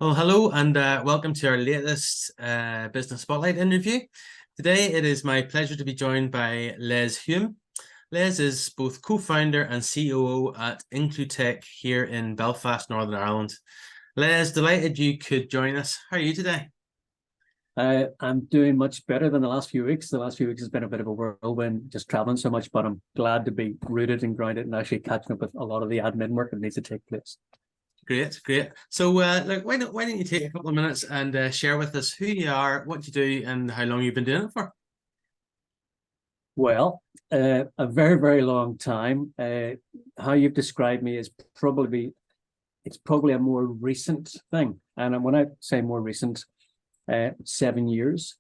Well, hello and welcome to our latest Business Spotlight interview. Today, it is my pleasure to be joined by Les Hume. Les is both co-founder and COO at IncluTech here in Belfast, Northern Ireland. Les, delighted you could join us. How are you today? I'm doing much better than the last few weeks. The last few weeks has been a bit of a whirlwind, just traveling so much, but I'm glad to be rooted and grounded and actually catching up with a lot of the admin work that needs to take place. Great, great. So, look, why don't you take a couple of minutes and share with us who you are, what you do, and how long you've been doing it for? Well, a very, very long time. How you've described me is probably a more recent thing. And when I say more recent, 7 years.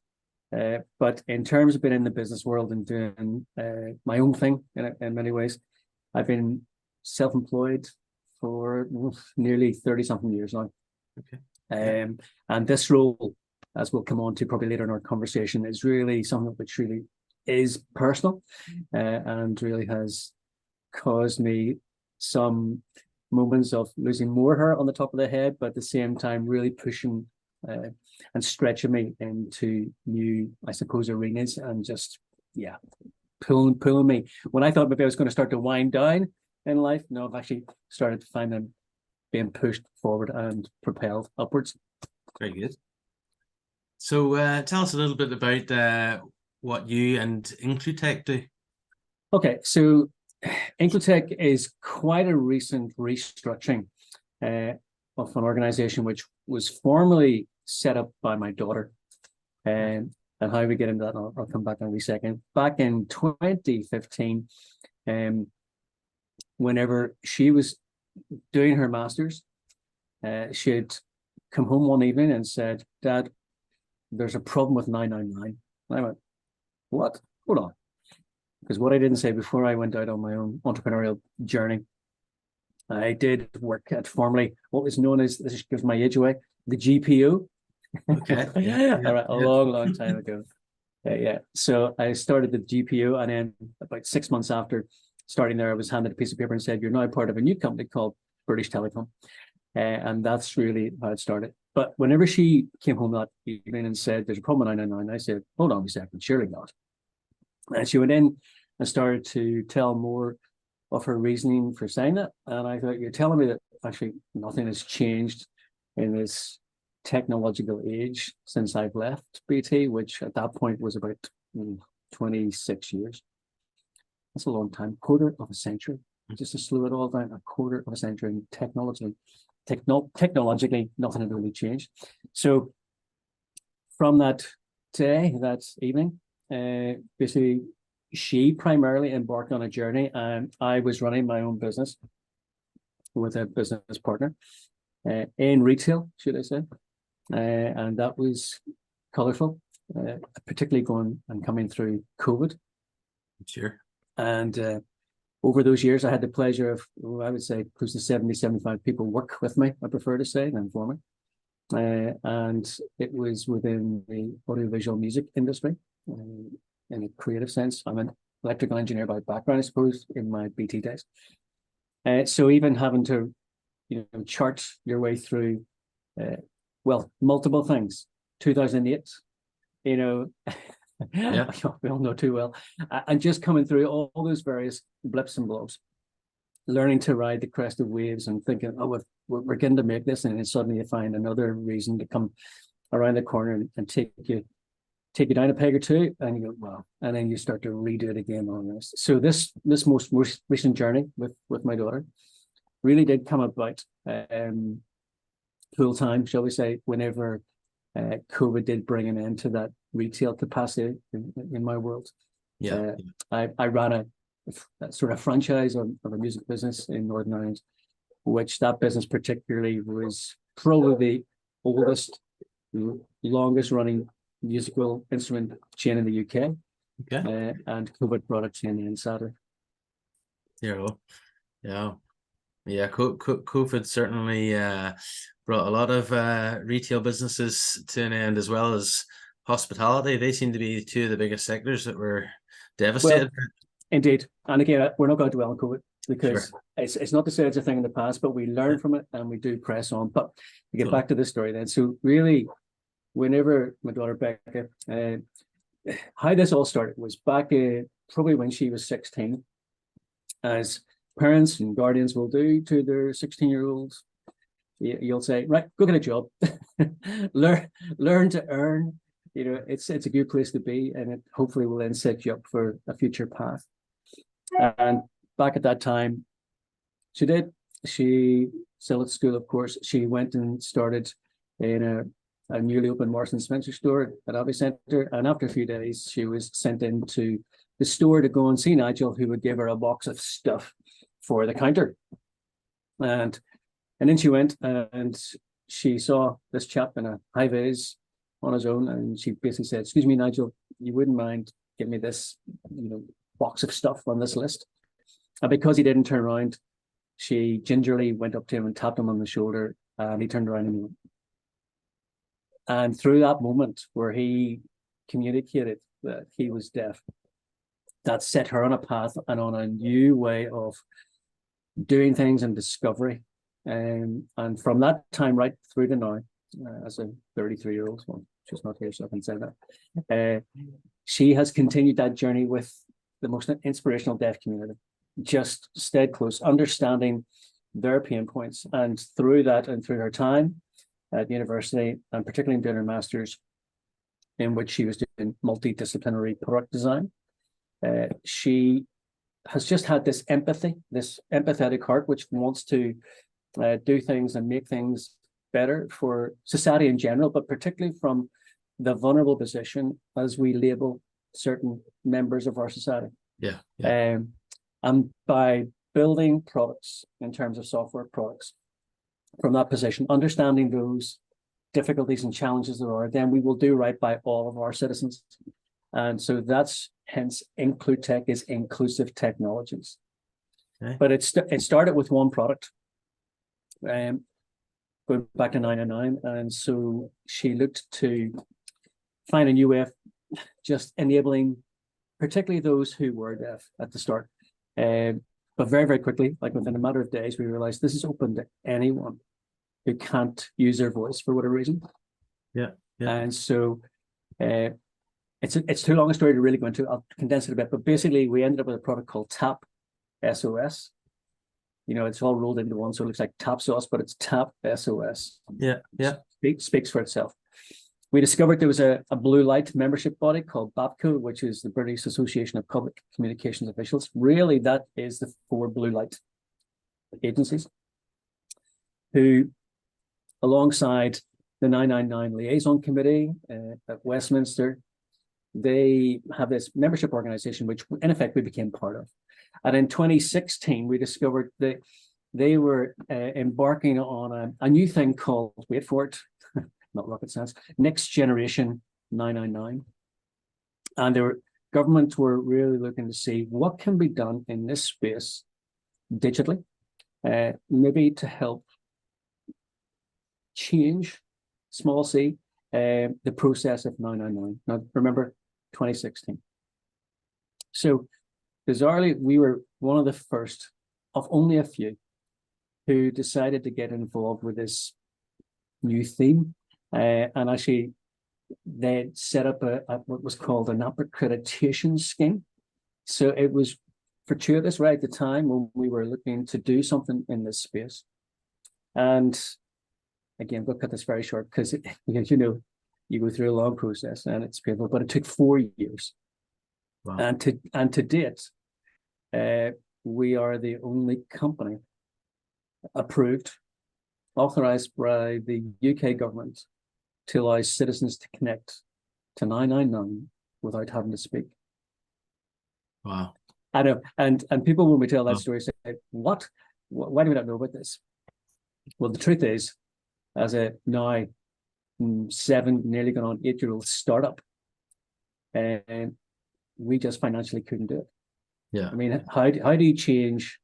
But in terms of being in the business world and doing my own thing in many ways, I've been self-employed for nearly 30-something years now. Okay. And this role, as we'll come on to probably later in our conversation, is really something which really is personal and really has caused me some moments of losing more hair on the top of the head, but at the same time really pushing and stretching me into new, I suppose, arenas and just, pulling me. When I thought maybe I was going to start to wind down in life, no, I've actually started to find them being pushed forward and propelled upwards. Very good. So tell us a little bit about what you and IncluTech do. Okay, so IncluTech is quite a recent restructuring of an organization which was formerly set up by my daughter. And how we get into that, I'll come back in a wee second. Back in 2015, whenever she was doing her master's, she had come home one evening and said, "Dad, there's a problem with 999." And I went, "What? Hold on." Because what I didn't say before I went out on my own entrepreneurial journey, I did work at formerly what was known as, this gives my age away, the GPO. Okay. All right, a long time ago. So I started the GPO, and then about 6 months after starting there, I was handed a piece of paper and said, "You're now part of a new company called British Telecom." And that's really how it started. But whenever she came home that evening and said, "There's a problem with 999," I said, "Hold on a second, surely not." And she went in and started to tell more of her reasoning for saying that. And I thought, "You're telling me that actually nothing has changed in this technological age since I've left BT," which at that point was about 26 years. That's a long time, quarter of a century. Just to slow it all down, a quarter of a century in technologically, nothing had really changed. So from that day, that evening, basically she primarily embarked on a journey, and I was running my own business with a business partner in retail, should I say. And that was colorful, particularly going and coming through COVID. Sure. And over those years, I had the pleasure of, I would say, close to 70, 75 people work with me, I prefer to say, than for me. And it was within the audiovisual music industry in a creative sense. I'm an electrical engineer by background, I suppose, in my BT days. So even having to, chart your way through multiple things. 2008, Yeah. we all know too well. And just coming through all those various blips and blobs, learning to ride the crest of waves and thinking, "Oh, we're getting to make this," and then suddenly you find another reason to come around the corner and take you down a peg or two, and you go, "Wow," and then you start to redo it again on this. So this most recent journey with my daughter really did come about full time, shall we say, whenever COVID did bring an end to that retail capacity in my world. Yeah. I ran a sort of franchise of a music business in Northern Ireland, which that business particularly was probably the oldest, longest running musical instrument chain in the UK. Okay. And COVID brought it to an end, sadly. Yeah. COVID certainly brought a lot of retail businesses to an end, as well as hospitality. They seem to be two of the biggest sectors that were devastated. Well, indeed. And again, we're not going to dwell on COVID. because Sure. it's not to say it's a thing in the past, but we learn from it and we do press on. But to get Totally. back to the story then, so really, whenever my daughter Becca, how this all started was back probably when she was 16, as parents and guardians will do to their 16-year-olds. You'll say, right, go get a job, learn to earn. You know, it's a good place to be, and it hopefully will then set you up for a future path. And back at that time, she did. She still at school, of course. She went and started in a newly opened Marks and Spencer store at Abbey Centre. And after a few days, she was sent into the store to go and see Nigel, who would give her a box of stuff for the counter. And then she went and she saw this chap in a high vis on his own. And she basically said, excuse me, Nigel, you wouldn't mind giving me this, box of stuff on this list? And because he didn't turn around, she gingerly went up to him and tapped him on the shoulder, and he turned around and he went. And through that moment where he communicated that he was deaf, that set her on a path and on a new way of doing things and discovery. And from that time right through to now, as a 33-year-old, well, she's not here, so I can say that, she has continued that journey with the most inspirational deaf community. Just stayed close, understanding their pain points. And through that and through her time at university, and particularly in doing her master's, in which she was doing multidisciplinary product design, she has just had this empathy, this empathetic heart, which wants to do things and make things better for society in general, but particularly from the vulnerable position as we label certain members of our society. Yeah. And by building products in terms of software products from that position, understanding those difficulties and challenges there are, then we will do right by all of our citizens. And so that's hence IncluTech is inclusive technologies. Okay. But it started with one product, going back to 999. And so she looked to find a new way of just enabling particularly those who were deaf at the start. But very, very quickly, like within a matter of days, we realized this is open to anyone who can't use their voice for whatever reason. Yeah. And so it's too long a story to really go into. I'll condense it a bit. But basically, we ended up with a product called Tap SOS. It's all rolled into one, so it looks like Tap SOS, but it's Tap SOS. Yeah. Speaks for itself. We discovered there was a blue light membership body called BAPCO, which is the British Association of Public Communications Officials. Really, that is the 4 blue light agencies who, alongside the 999 Liaison Committee at Westminster, they have this membership organization, which in effect we became part of. And in 2016, we discovered that they were embarking on a new thing called, wait for it, not rocket science, Next Generation 999. And governments were really looking to see what can be done in this space digitally, maybe to help change, small c, the process of 999. Now, remember, 2016. So, bizarrely, we were one of the first of only a few who decided to get involved with this new theme. And actually, they set up what was called an accreditation scheme. So it was fortuitous right at the time when we were looking to do something in this space. And again, we'll cut this very short because you go through a long process and it's painful, but it took 4 years. Wow. And to date, we are the only company approved, authorized by the UK government to allow citizens to connect to 999 without having to speak. Wow. I know, and people when we tell that story say, "What? Why do we not know about this?" Well, the truth is, as a now 7, nearly going on 8-year-old startup, and we just financially couldn't do it. Yeah. I mean, how do you change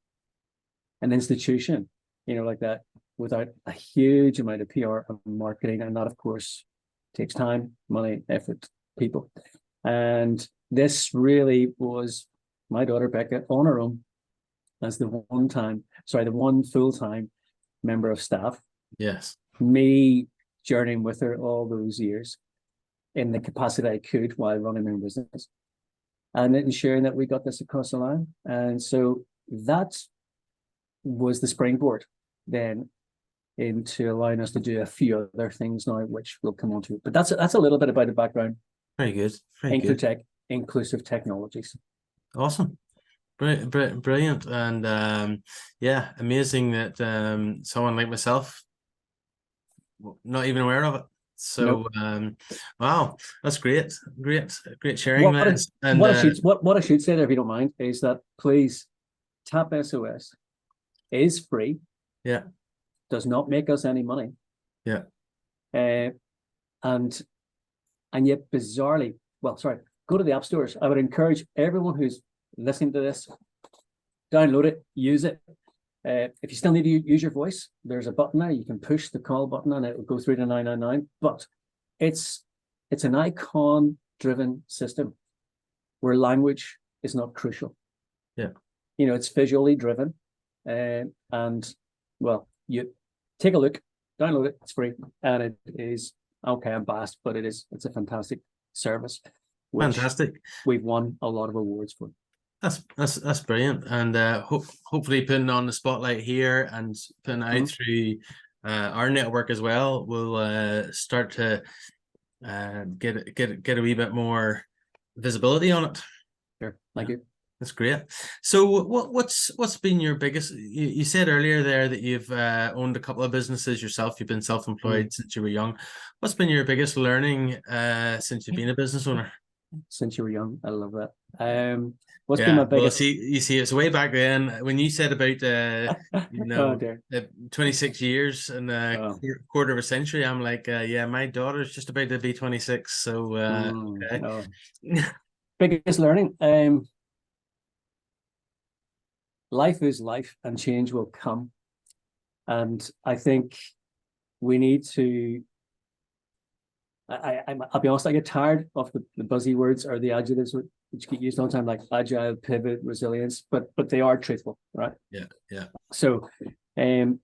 an institution, like that, without a huge amount of PR and marketing? And that, of course, takes time, money, effort, people. And this really was my daughter, Becca, on her own, as the one full-time member of staff. Yes. Me journeying with her all those years in the capacity I could while running my own business, and ensuring that we got this across the line. And so that was the springboard then into allowing us to do a few other things now, which we'll come on to. But that's a little bit about the background. Very good. Very good. IncluTech, inclusive technologies. Awesome. Brilliant. And yeah, amazing that someone like myself, not even aware of it. So Nope. wow, that's great. Great sharing that. And what I should say there, if you don't mind, is that please, Tap SOS is free. Yeah. Does not make us any money. Yeah. And yet bizarrely, go to the app stores. I would encourage everyone who's listening to this, download it, use it. If you still need to use your voice, there's a button there. You can push the call button and it will go through to 999. But it's an icon-driven system where language is not crucial. Yeah. It's visually driven. And well, you take a look, download it, it's free. And it is, okay, I'm biased, but it's a fantastic service. Fantastic. We've won a lot of awards for. That's brilliant, and hopefully putting on the spotlight here and putting it out through our network as well will start to get a wee bit more visibility on it. Sure, thank you. That's great. So what's been your biggest? You said earlier there that you've owned a couple of businesses yourself. You've been self-employed since you were young. What's been your biggest learning since you've been a business owner? Since you were young, I love that. What's been my biggest? Well, you see, it's way back then when you said about 26 years and quarter of a century. I'm like, yeah, my daughter's just about to be 26. So okay. Biggest learning. Life is life, and change will come. And I think we need to. I'll be honest, I get tired of the buzzy words or the adjectives which get used all the time, like agile, pivot, resilience, but they are truthful, right? Yeah. So, in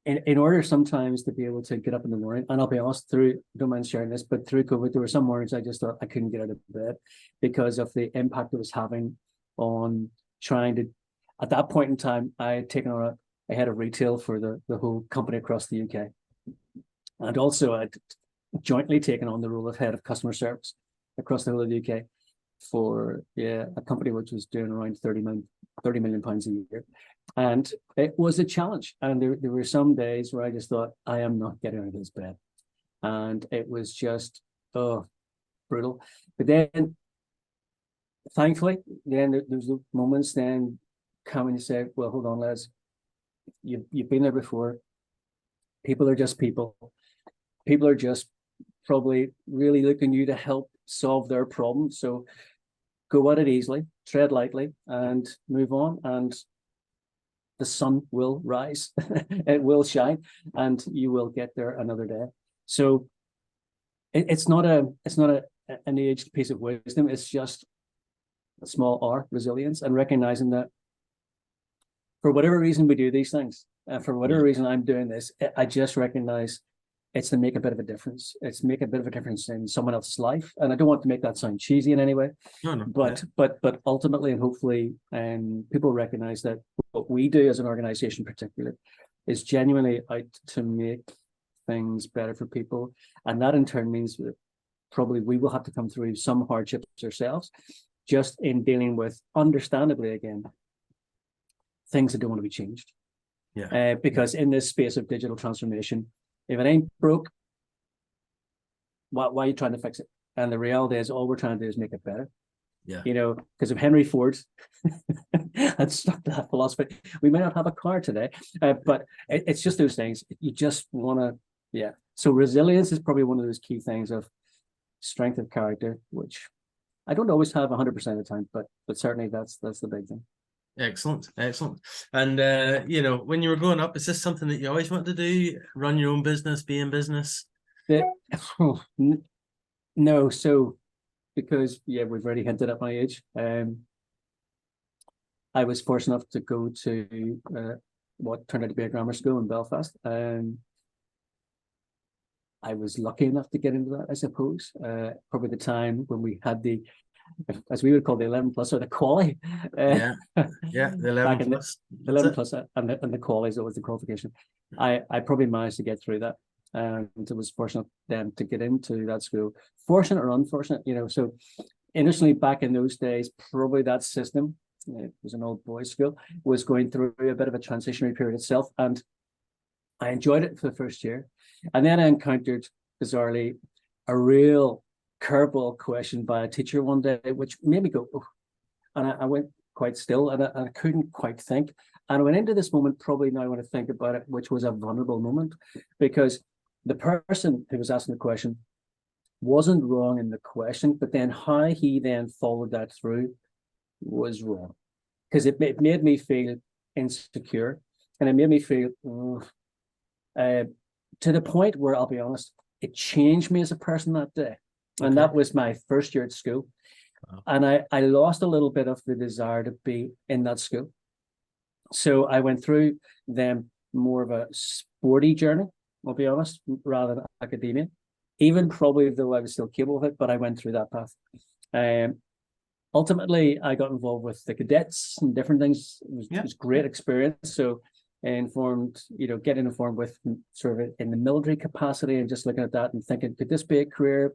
order sometimes to be able to get up in the morning, and I'll be honest, don't mind sharing this, but through COVID, there were some mornings I just thought I couldn't get out of bed because of the impact it was having on trying to. At that point in time, I had taken on a head of retail for the whole company across the UK. And also I'd jointly taken on the role of head of customer service across the whole of the UK for a company which was doing around 30 million pounds a year. And it was a challenge. And there were some days where I just thought, I am not getting out of this bed. And it was just, brutal. But then, thankfully, then there's the moments then come and you say, well, hold on, Les, you've been there before. People are just people. People are just probably really looking at you to help solve their problems. So go at it easily, tread lightly, and move on. And the sun will rise, it will shine, and you will get there another day. So it's not an aged piece of wisdom. It's just a small R, resilience, and recognizing that for whatever reason we do these things, and for whatever reason I'm doing this, I just recognize it's to make a bit of a difference. It's make a bit of a difference in someone else's life. And I don't want to make that sound cheesy in any way. No. But ultimately and hopefully people recognize that what we do as an organization particularly is genuinely out to make things better for people. And that in turn means that probably we will have to come through some hardships ourselves, just in dealing with, understandably again, things that don't want to be changed. Because in this space of digital transformation, if it ain't broke, why are you trying to fix it? And the reality is all we're trying to do is make it better. Because if Henry Ford had stuck to that philosophy, we may not have a car today. But it's just those things. You just want to, So resilience is probably one of those key things of strength of character, which I don't always have 100% of the time, but certainly that's the big thing. Excellent. And when you were growing up, is this something that you always wanted to do? Run your own business, be in business? No. So because we've already hinted at my age. I was fortunate enough to go to what turned out to be a grammar school in Belfast. I was lucky enough to get into that, I suppose. Probably the time when we had the, as we would call the 11 plus or the quali. Yeah, the 11 back in plus. the 11 plus and the quali is always the qualification. I probably managed to get through that. And I was fortunate then to get into that school. Fortunate or unfortunate, so initially back in those days, probably that system, it was an old boys' school, was going through a bit of a transitionary period itself. And I enjoyed it for the first year. And then I encountered, bizarrely, a real curveball question by a teacher one day, which made me go, oh. And I went quite still and I couldn't quite think. And I went into this moment, probably now when I think about it, which was a vulnerable moment, because the person who was asking the question wasn't wrong in the question, but then how he then followed that through was wrong. Because it made me feel insecure and it made me feel, to the point where, I'll be honest, it changed me as a person that day. And that was my first year at school. Wow. And I lost a little bit of the desire to be in that school. So I went through them more of a sporty journey, I'll be honest, rather than academia, even probably though I was still capable of it, but I went through that path. Ultimately, I got involved with the cadets and different things. It was great experience. So getting informed with sort of in the military capacity and just looking at that and thinking, could this be a career?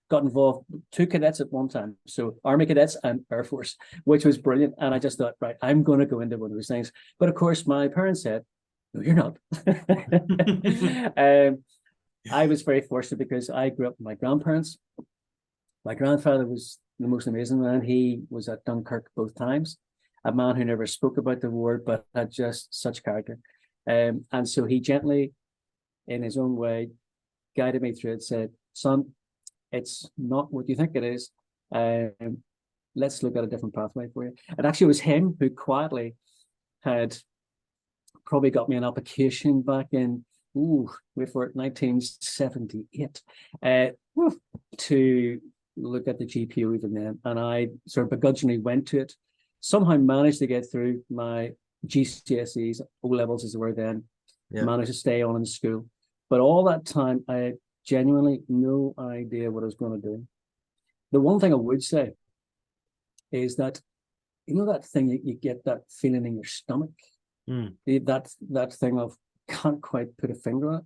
Got involved 2 cadets at one time. So Army cadets and Air Force, which was brilliant. And I just thought, right, I'm going to go into one of those things. But of course, my parents said, no, you're not. I was very fortunate because I grew up with my grandparents. My grandfather was the most amazing man. He was at Dunkirk both times. A man who never spoke about the war, but had just such character. And so he gently, in his own way, guided me through it, said, son, it's not what you think it is. Let's look at a different pathway for you. It actually was him who quietly had probably got me an application back in, wait for it, 1978, to look at the GPO even then. And I sort of begrudgingly went to it. Somehow managed to get through my GCSEs, O-levels as they were then, managed to stay on in school. But all that time, I had genuinely no idea what I was going to do. The one thing I would say is that, that thing you get that feeling in your stomach, that thing of can't quite put a finger on it.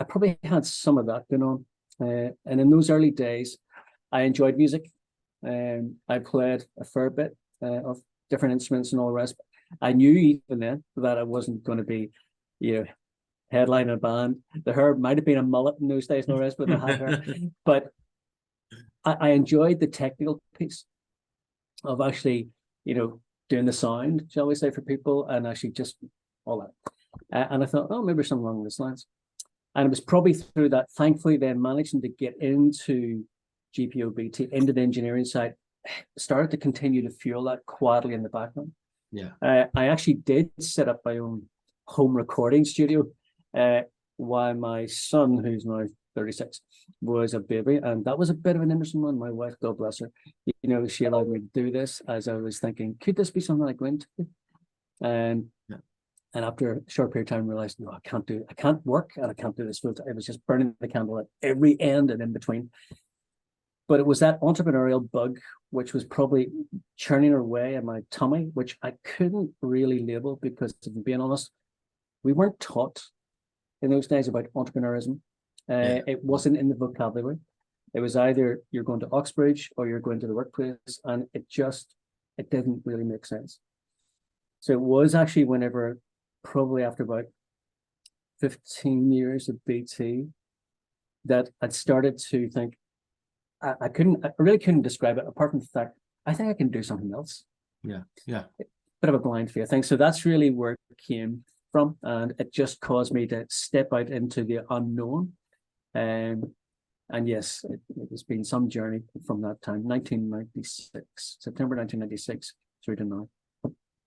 I probably had some of that going on. And in those early days, I enjoyed music. I played a fair bit of different instruments and all the rest. I knew even then that I wasn't going to be, headlining a band. The hair might have been a mullet in those days, no rest, but the hair. But I enjoyed the technical piece of actually, doing the sound, shall we say, for people, and actually just all that. And I thought, oh, maybe there's something wrong with this lines. And it was probably through that, thankfully, then managing to get into GPO BT, into the engineering side, started to continue to fuel that quietly in the background. Yeah. I actually did set up my own home recording studio while my son, who's now 36, was a baby. And that was a bit of an interesting one. My wife, God bless her, she allowed me to do this as I was thinking, could this be something I go into? And after a short period of time, I realized, no, I can't work and I can't do this full time. It was just burning the candle at every end and in between. But it was that entrepreneurial bug, which was probably churning away in my tummy, which I couldn't really label because, to be honest, we weren't taught in those days about entrepreneurism. It wasn't in the vocabulary. It was either you're going to Oxbridge or you're going to the workplace, and it didn't really make sense. So it was actually whenever, probably after about 15 years of BT, that I'd started to think, I really couldn't describe it apart from the fact I think I can do something else. Yeah. Bit of a blind faith thing. So that's really where it came from, and it just caused me to step out into the unknown. And yes, it has been some journey from that time, 1996, September 1996 through to now.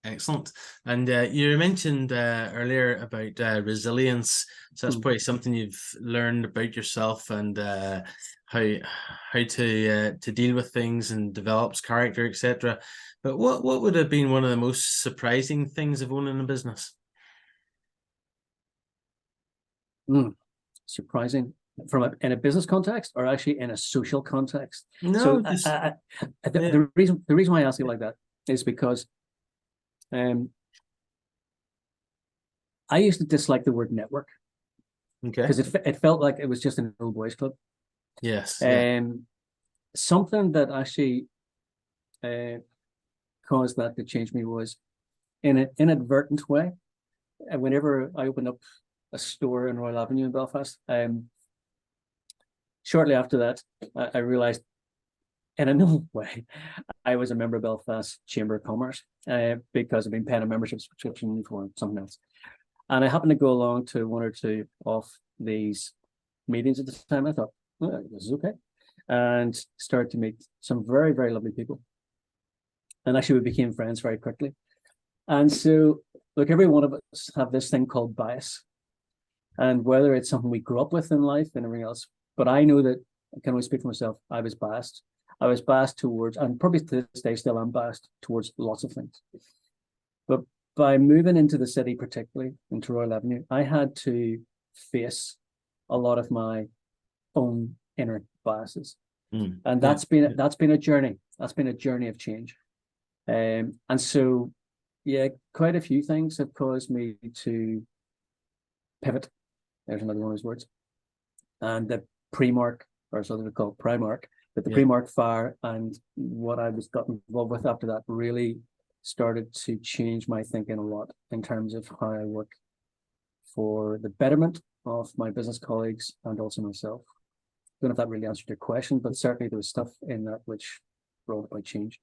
Excellent. And you mentioned earlier about resilience. So that's probably something you've learned about yourself, and how to deal with things and develops character, etc. But what would have been one of the most surprising things of owning a business? Surprising in a business context, or actually in a social context? No, So just the reason why I ask you like that is because I used to dislike the word network, okay. because it felt like it was just an old boys club. Yes. Yeah. Something that actually caused that to change me was in an inadvertent way. Whenever I opened up a store in Royal Avenue in Belfast, shortly after that, I realized, in a no way, I was a member of Belfast Chamber of Commerce, because I've been paying a membership subscription for something else. And I happened to go along to one or two of these meetings at the time. I thought, oh, this is okay. And started to meet some very, very lovely people. And actually, we became friends very quickly. And so, look, every one of us have this thing called bias. And whether it's something we grew up with in life and everything else, but I know that, I can only speak for myself, I was biased. I was biased towards, and probably to this day still am biased towards lots of things. But by moving into the city, particularly into Royal Avenue, I had to face a lot of my own inner biases. And that's been a journey. That's been a journey of change. And so, yeah, quite a few things have caused me to pivot. There's another one of those words. And the pre-mark, or something we call Primark, but the pre-mark fire and what I was got involved with after that really started to change my thinking a lot in terms of how I work for the betterment of my business colleagues and also myself. I don't know if that really answered your question, but certainly there was stuff in that which brought about change.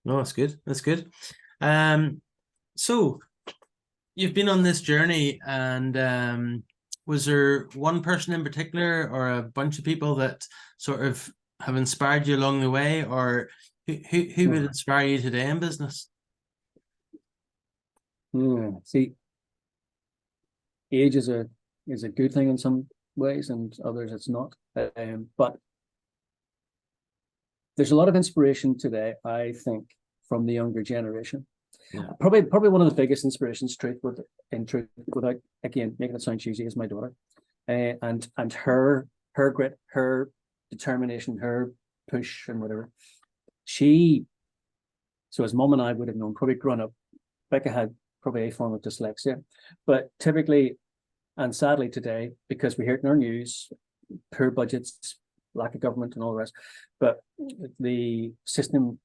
No, that's good. That's good. So you've been on this journey, and was there one person in particular or a bunch of people that sort of have inspired you along the way, or who would inspire you today in business? See, age is a good thing in some ways, and others it's not. But there's a lot of inspiration today, I think, from the younger generation. Yeah. Probably one of the biggest inspirations, without again making it sound cheesy, is my daughter, and her grit, her determination, her push, and whatever. So as mom and I would have known, probably growing up, Becca had probably a form of dyslexia, but typically, and sadly today, because we hear it in our news, poor budgets, lack of government, and all the rest, but the system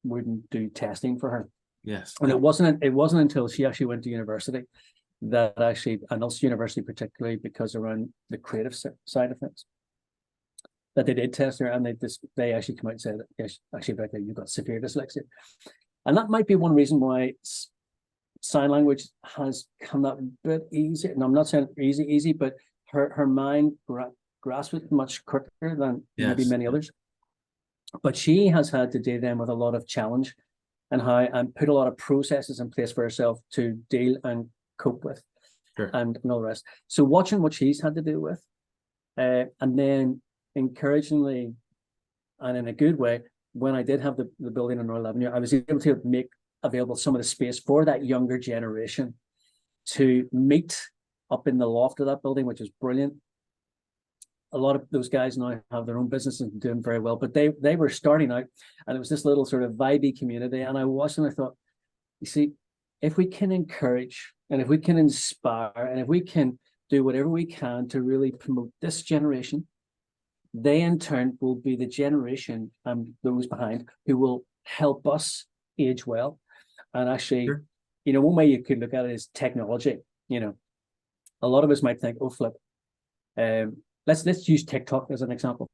wouldn't do testing for her. Yes. And it wasn't until she actually went to university that actually, and Ulster University particularly, because around the creative side of things, that they did test her, and they actually come out and said, yes, actually, Becca, you've got severe dyslexia. And that might be one reason why sign language has come that bit easier. And I'm not saying easy, but her mind grasps it much quicker than maybe many others. But she has had to deal then with a lot of challenge and put a lot of processes in place for herself to deal and cope with, and all the rest. So watching what she's had to deal with, and then encouragingly and in a good way, when I did have the building on Royal Avenue, I was able to make available some of the space for that younger generation to meet up in the loft of that building, which is brilliant. A lot of those guys now have their own businesses and doing very well, but they were starting out, and it was this little sort of vibey community. And I watched and I thought, you see, if we can encourage and if we can inspire and if we can do whatever we can to really promote this generation, they in turn will be the generation and those behind who will help us age well. And actually, one way you could look at it is technology. A lot of us might think, oh, flip. Let's use TikTok as an example.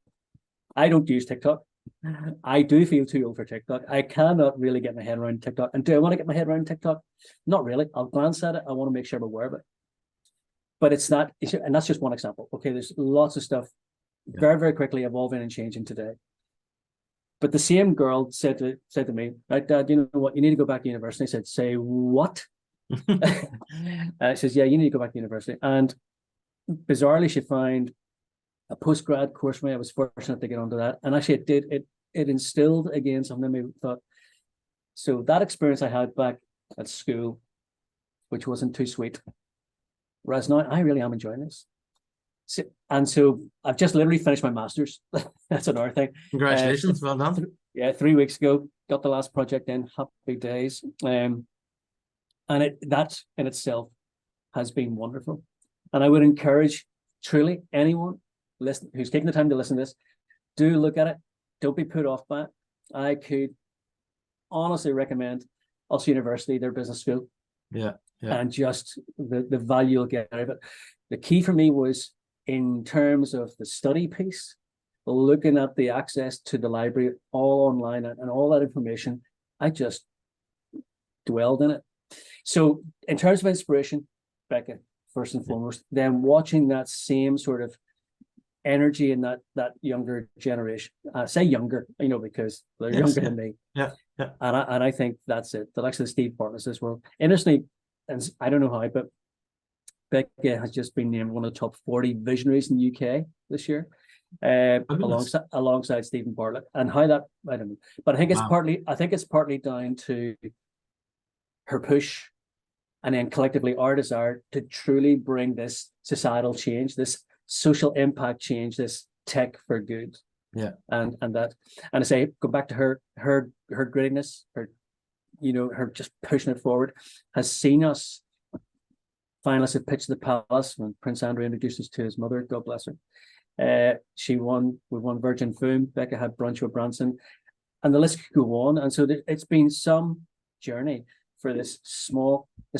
I don't use TikTok. I do feel too old for TikTok. I cannot really get my head around TikTok. And do I want to get my head around TikTok? Not really. I'll glance at it. I want to make sure I'm aware of it. But it's not, and that's just one example. Okay, there's lots of stuff very, very quickly evolving and changing today. But the same girl said to me, right, Dad, you know what, you need to go back to university. I said, say what? She says, yeah, you need to go back to university. And bizarrely, she found a postgrad course for me. I was fortunate to get onto that. And actually it instilled again something in me. Thought, so that experience I had back at school, which wasn't too sweet, whereas now I really am enjoying this. And so I've just literally finished my master's. That's another thing. Congratulations, well done. Yeah, 3 weeks ago, got the last project in. Happy days. And that in itself has been wonderful. And I would encourage truly anyone who's taking the time to listen to this, do look at it. Don't be put off by it. I could honestly recommend Ulster University, their business school. Yeah. And just the value you'll get out of it. The key for me was, in terms of the study piece, looking at the access to the library all online and all that information, I just dwelled in it. So in terms of inspiration, Becca, first and foremost, then watching that same sort of energy in that younger generation. I say younger, because they're younger than me. Yeah. And I think that's it. The likes of the Steve Bartlett's as well. Interestingly, and I don't know how, but Becca has just been named one of the top 40 visionaries in the UK this year, alongside Stephen Bartlett. And how that, I don't know, but I think it's partly down to her push, and then collectively our desire to truly bring this societal change, this social impact change, this tech for good. Yeah. And I say, go back to her grittiness, her just pushing it forward, has seen us finalists at Pitch the Palace when Prince Andrew introduced us to his mother, God bless her. We won Virgin Fume. Becca had Brunch with Branson, and the list could go on. And so it's been some journey for this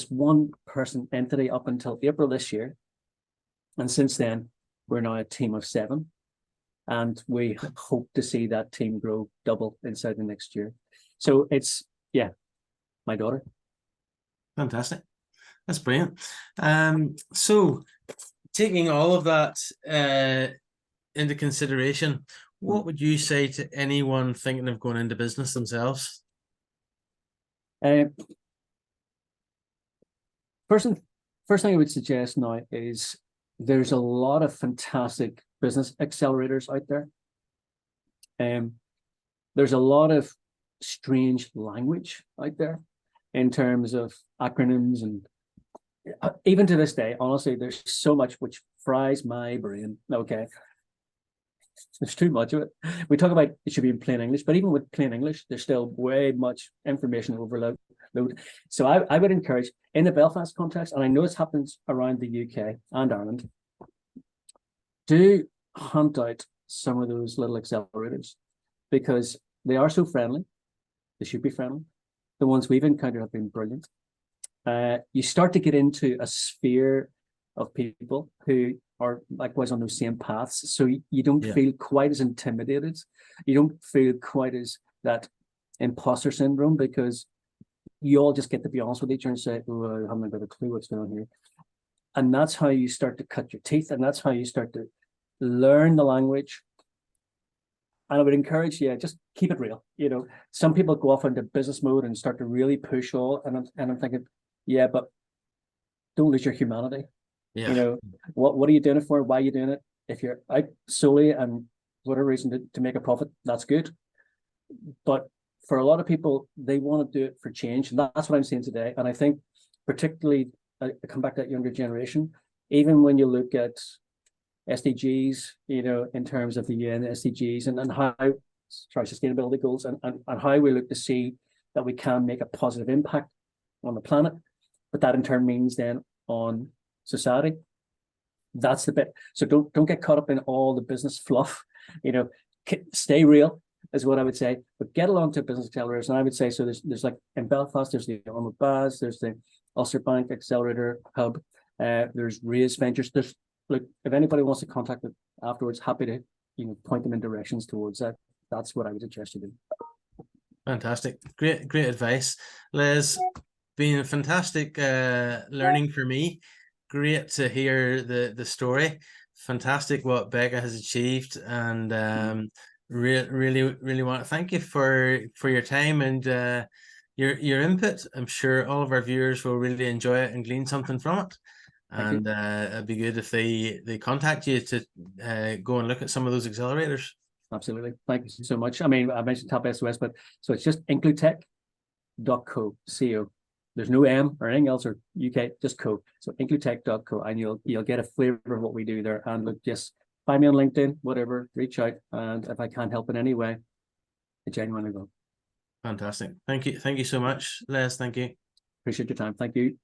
one person entity up until April this year. And since then, we're now a team of 7. And we hope to see that team grow double inside the next year. So it's, my daughter. Fantastic. That's brilliant. So taking all of that into consideration, what would you say to anyone thinking of going into business themselves? First thing I would suggest now is there's a lot of fantastic business accelerators out there. There's a lot of strange language out there in terms of acronyms, and even to this day, honestly, there's so much which fries my brain. Okay, there's too much of it. We talk about it should be in plain English, but even with plain English, there's still way much information overload. So I would encourage, in the Belfast context, and I know this happens around the UK and Ireland, do hunt out some of those little accelerators, because they are so friendly. They should be friendly. The ones we've encountered have been brilliant. You start to get into a sphere of people who are likewise on those same paths. So you don't feel quite as intimidated. You don't feel quite as that imposter syndrome, because you all just get to be honest with each other and say, oh, I haven't got a clue what's going on here. And that's how you start to cut your teeth, and that's how you start to learn the language. And I would encourage, just keep it real. Some people go off into business mode and start to really push all, and I'm thinking, but don't lose your humanity. Yeah. What are you doing it for? Why are you doing it? If you're out solely and whatever reason to make a profit, that's good. But for a lot of people, they want to do it for change. And that's what I'm seeing today. And I think particularly, I come back to that younger generation, even when you look at SDGs, in terms of the UN SDGs and how, sustainability goals and how we look to see that we can make a positive impact on the planet, but that in turn means then on society. That's the bit. So don't get caught up in all the business fluff. Stay real is what I would say, but get along to business accelerators. And I would say, so there's like in Belfast, there's the Armagh Baz, there's the Ulster Bank Accelerator Hub, there's Raise Ventures. Look, if anybody wants to contact me afterwards, happy to point them in directions towards that. That's what I would suggest you do. Fantastic. Great advice. Les, been a fantastic learning for me. Great to hear the story. Fantastic what Becca has achieved, and Really want to thank you for your time and your input. I'm sure all of our viewers will really enjoy it and glean something from it. And it'd be good if they contact you to go and look at some of those accelerators. Absolutely. Thank you so much. I mean, I mentioned Tap SOS, but so it's just IncluTech.co. There's no M or anything else or UK, just co. So IncluTech.co, and you'll get a flavor of what we do there. And look, just find me on LinkedIn, whatever, reach out. And if I can't help in any way, I genuinely will. Fantastic. Thank you so much, Les. Thank you. Appreciate your time. Thank you.